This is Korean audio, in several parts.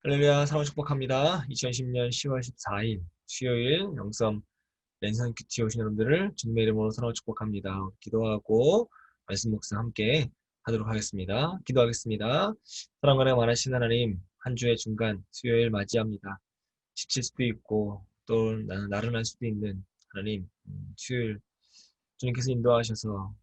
할렐루야, 사랑을 축복합니다. 2020년 10월 14일 수요일 영성 랜선 큐티 오신 여러분들을 주님의 이름으로 사랑을 축복합니다. 기도하고 말씀 묵상 함께 하도록 하겠습니다. 기도하겠습니다. 사랑과 많으신 하나님, 한 주의 중간 수요일 맞이합니다. 지칠 수도 있고 또 나른할 수도 있는 하나님, 수요일 주님께서 인도하셔서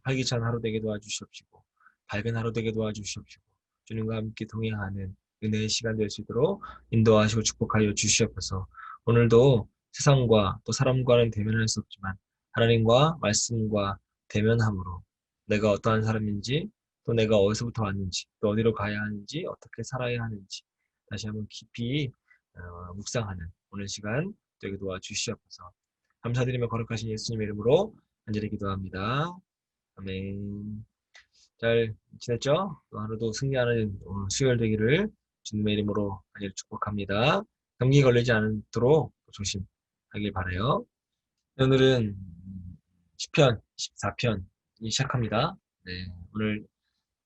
활기찬 하루 되게 도와주시옵시고 밝은 하루 되게 도와주시옵시고 주님과 함께 동행하는 은혜의 시간 될 수 있도록 인도하시고 축복하여 주시옵소서. 오늘도 세상과 또 사람과는 대면할 수 없지만 하나님과 말씀과 대면함으로 내가 어떠한 사람인지 또 내가 어디서부터 왔는지 또 어디로 가야 하는지 어떻게 살아야 하는지 다시 한번 깊이 묵상하는 오늘 시간 되게 도와주시옵소서. 감사드리며 거룩하신 예수님의 이름으로 간절히 기도합니다. 아멘. 잘 지냈죠? 또 하루도 승리하는 수요일 되기를 주님의 이름으로 간절히 축복합니다. 감기 걸리지 않도록 조심하길 바라요. 오늘은 시편 24편 시작합니다. 네, 오늘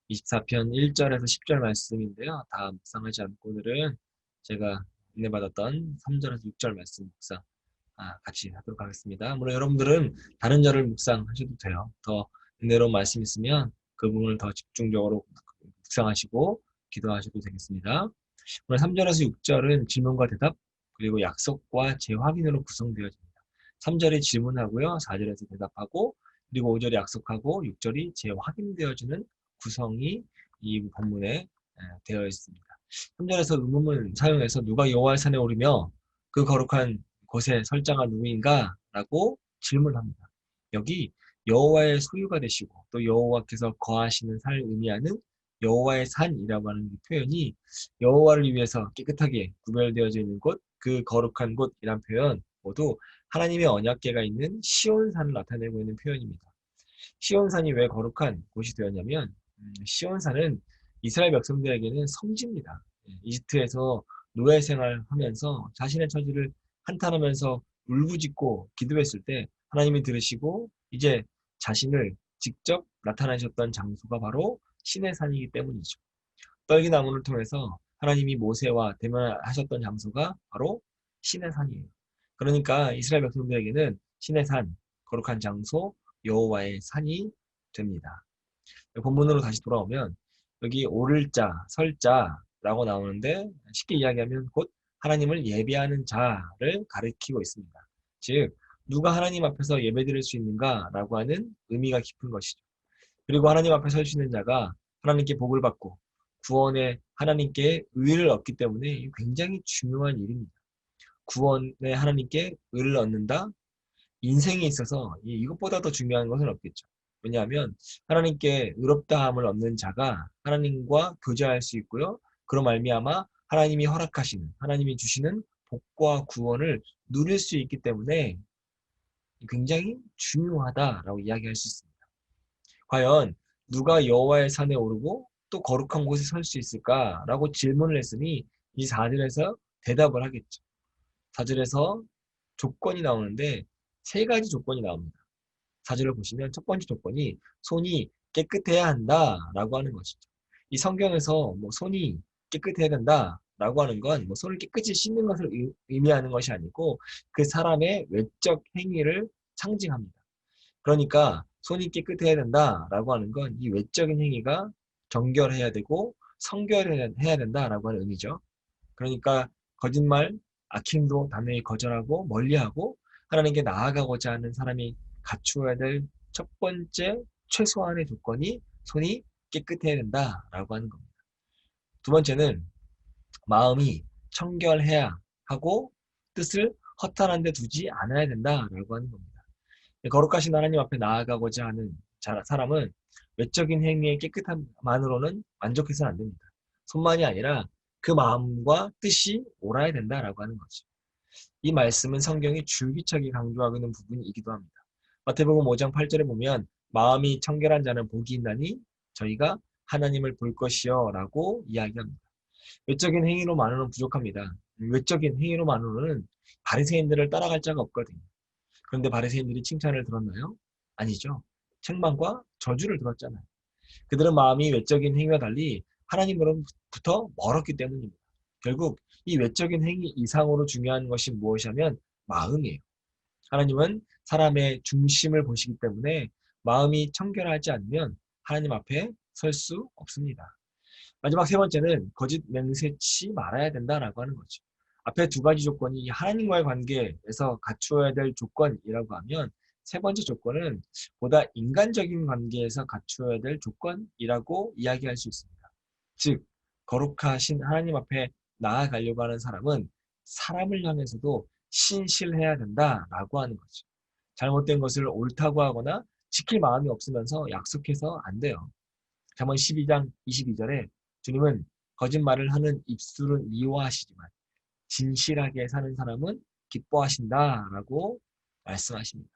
24편 1절에서 10절 말씀인데요. 다 묵상하지 않고 오늘은 제가 은혜 받았던 3절에서 6절 말씀 묵상 같이 하도록 하겠습니다. 물론 여러분들은 다른 절을 묵상하셔도 돼요. 더 은혜로운 말씀 있으면 그 부분을 더 집중적으로 묵상하시고 기도하셔도 되겠습니다. 오늘 3절에서 6절은 질문과 대답 그리고 약속과 재확인으로 구성되어집니다. 3절이 질문하고요. 4절에서 대답하고 그리고 5절이 약속하고 6절이 재확인되어지는 구성이 이 본문에 되어 있습니다. 3절에서 의문문 사용해서 누가 여호와의 산에 오르며 그 거룩한 곳에 설자가 누구인가? 라고 질문합니다. 여기 여호와의 소유가 되시고 또 여호와께서 거하시는 산을 의미하는 여호와의 산이라고 하는 이 표현이 여호와를 위해서 깨끗하게 구별되어져 있는 곳, 그 거룩한 곳이란 표현 모두 하나님의 언약궤가 있는 시온산을 나타내고 있는 표현입니다. 시온산이 왜 거룩한 곳이 되었냐면 시온산은 이스라엘 백성들에게는 성지입니다. 이집트에서 노예 생활하면서 자신의 처지를 한탄하면서 울부짖고 기도했을 때 하나님이 들으시고 이제 자신을 직접 나타나셨던 장소가 바로 신의 산이기 때문이죠. 떨기나무를 통해서 하나님이 모세와 대면하셨던 장소가 바로 신의 산이에요. 그러니까 이스라엘 백성들에게는 신의 산, 거룩한 장소, 여호와의 산이 됩니다. 본문으로 다시 돌아오면 여기 오를 자, 설 자라고 나오는데 쉽게 이야기하면 곧 하나님을 예배하는 자를 가리키고 있습니다. 즉 누가 하나님 앞에서 예배드릴 수 있는가라고 하는 의미가 깊은 것이죠. 그리고 하나님 앞에 설 수 있는 자가 하나님께 복을 받고 구원에 하나님께 의를 얻기 때문에 굉장히 중요한 일입니다. 구원에 하나님께 의를 얻는다? 인생에 있어서 이것보다 더 중요한 것은 없겠죠. 왜냐하면 하나님께 의롭다함을 얻는 자가 하나님과 교제할 수 있고요. 그로 말미암아 하나님이 허락하시는, 하나님이 주시는 복과 구원을 누릴 수 있기 때문에 굉장히 중요하다라고 이야기할 수 있습니다. 과연 누가 여호와의 산에 오르고 또 거룩한 곳에 설 수 있을까라고 질문을 했으니 이 4절에서 대답을 하겠죠. 4절에서 조건이 나오는데 세 가지 조건이 나옵니다. 4절을 보시면 첫 번째 조건이 손이 깨끗해야 한다라고 하는 것이죠. 이 성경에서 손이 깨끗해야 된다라고 하는 건 손을 깨끗이 씻는 것을 의미하는 것이 아니고 그 사람의 외적 행위를 상징합니다. 그러니까 손이 깨끗해야 된다라고 하는 건 이 외적인 행위가 정결해야 되고 성결해야 된다라고 하는 의미죠. 그러니까 거짓말, 악행도 단호히 거절하고 멀리하고 하나님께 나아가고자 하는 사람이 갖추어야 될 첫 번째 최소한의 조건이 손이 깨끗해야 된다라고 하는 겁니다. 두 번째는 마음이 청결해야 하고 뜻을 허탄한 데 두지 않아야 된다라고 하는 겁니다. 거룩하신 하나님 앞에 나아가고자 하는 사람은 외적인 행위의 깨끗함만으로는 만족해서는 안 됩니다. 손만이 아니라 그 마음과 뜻이 옳아야 된다라고 하는 거죠. 이 말씀은 성경이 줄기차게 강조하고 있는 부분이기도 합니다. 마태복음 5장 8절에 보면 마음이 청결한 자는 복이 있나니 저희가 하나님을 볼 것이요 라고 이야기합니다. 외적인 행위로만으로는 부족합니다. 외적인 행위로만으로는 바리새인들을 따라갈 자가 없거든요. 그런데 바리새인들이 칭찬을 들었나요? 아니죠. 책망과 저주를 들었잖아요. 그들은 마음이 외적인 행위와 달리 하나님으로부터 멀었기 때문입니다. 결국 이 외적인 행위 이상으로 중요한 것이 무엇이냐면 마음이에요. 하나님은 사람의 중심을 보시기 때문에 마음이 청결하지 않으면 하나님 앞에 설 수 없습니다. 마지막 세 번째는 거짓 맹세치 말아야 된다라고 하는 거죠. 앞에 두 가지 조건이 하나님과의 관계에서 갖추어야 될 조건이라고 하면 세 번째 조건은 보다 인간적인 관계에서 갖추어야 될 조건이라고 이야기할 수 있습니다. 즉, 거룩하신 하나님 앞에 나아가려고 하는 사람은 사람을 향해서도 신실해야 된다라고 하는 거죠. 잘못된 것을 옳다고 하거나 지킬 마음이 없으면서 약속해서 안 돼요. 잠언 12장 22절에 주님은 거짓말을 하는 입술은 미워하시지만 진실하게 사는 사람은 기뻐하신다라고 말씀하십니다.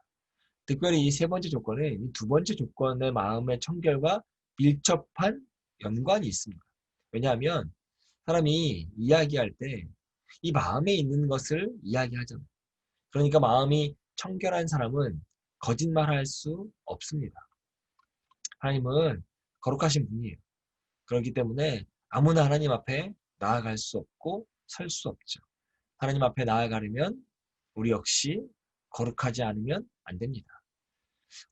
특별히 이 세 번째 조건은 이 두 번째 조건의 마음의 청결과 밀접한 연관이 있습니다. 왜냐하면 사람이 이야기할 때 이 마음에 있는 것을 이야기하잖아요. 그러니까 마음이 청결한 사람은 거짓말할 수 없습니다. 하나님은 거룩하신 분이에요. 그렇기 때문에 아무나 하나님 앞에 나아갈 수 없고 설 수 없죠. 하나님 앞에 나아가려면 우리 역시 거룩하지 않으면 안 됩니다.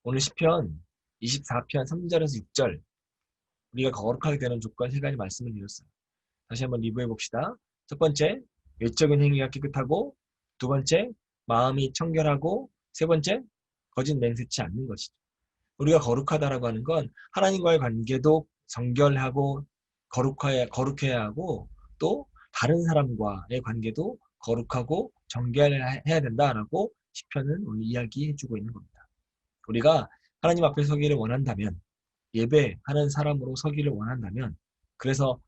오늘 시편 24편 3절에서 6절 우리가 거룩하게 되는 조건 세 가지 말씀을 드렸어요. 다시 한번 리뷰해 봅시다. 첫 번째, 외적인 행위가 깨끗하고, 두 번째, 마음이 청결하고, 세 번째, 거짓 맹세치 않는 것이죠. 우리가 거룩하다라고 하는 건 하나님과의 관계도 정결하고 거룩해야 하고 또 다른 사람과의 관계도 거룩하고 정결해야 된다라고 시편은 오늘 이야기해주고 있는 겁니다. 우리가 하나님 앞에 서기를 원한다면 예배하는 사람으로 서기를 원한다면 그래서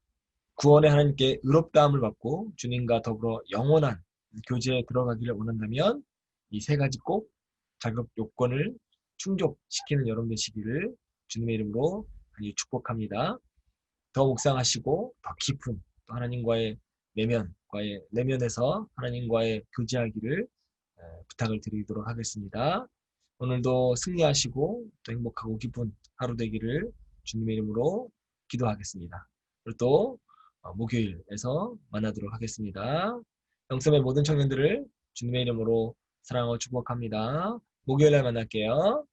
구원의 하나님께 의롭다함을 받고 주님과 더불어 영원한 교제에 들어가기를 원한다면 이 세 가지 꼭 자격 요건을 충족시키는 여러분 되시기를 주님의 이름으로 축복합니다. 더 묵상하시고 더 깊은 또 하나님과의 내면에서 하나님과의 교제하기를 부탁을 드리도록 하겠습니다. 오늘도 승리하시고 또 행복하고 기쁜 하루 되기를 주님의 이름으로 기도하겠습니다. 그리고 또 목요일에서 만나도록 하겠습니다. 영성의 모든 청년들을 주님의 이름으로 사랑하고 축복합니다. 목요일에 만날게요.